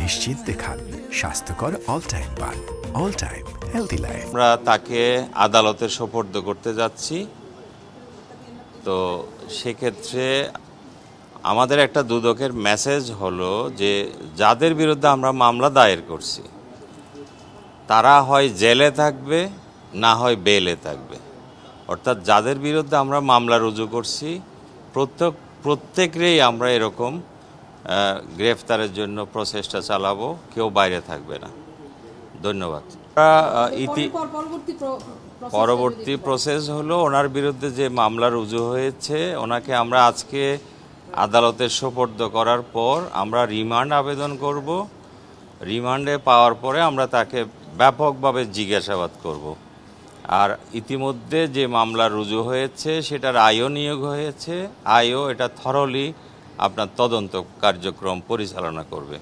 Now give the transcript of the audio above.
নিশ্চিন্তে খান স্বাস্থ্যকর all time পান। All time healthy life. আমরা তাকে আদালতে সোপর্দ করতে যাচ্ছি। তো সেক্ষেত্রে আমাদের একটা দুদকের মেসেজ হলো যে যাদের বিরুদ্ধে আমরা মামলা দায়ের করছি তারা হয় জেলে থাকবে, না হয় বেলে থাকবে। অর্থাৎ যাদের বিরুদ্ধে আমরা মামলা রুজু করছি প্রত্যেকেরই আমরা এরকম গ্রেফতারের জন্য প্রচেষ্টা চালাবো, কেউ বাইরে থাকবে না। ধন্যবাদ। পরবর্তী প্রসেস হলো ওনার বিরুদ্ধে যে মামলা রুজু হয়েছে ওনাকে আমরা আজকে আদালতে সোপর্দ করার পর আমরা রিমান্ড আবেদন করব। রিমান্ডে পাওয়ার পরে আমরা তাকে ব্যাপকভাবে জিজ্ঞাসাবাদ করব। আর ইতিমধ্যে যে মামলা রুজু হয়েছে সেটার আইও নিয়োগ হয়েছে, আইও এটা থরলি আপনার তদন্ত কার্যক্রম পরিচালনা করবে।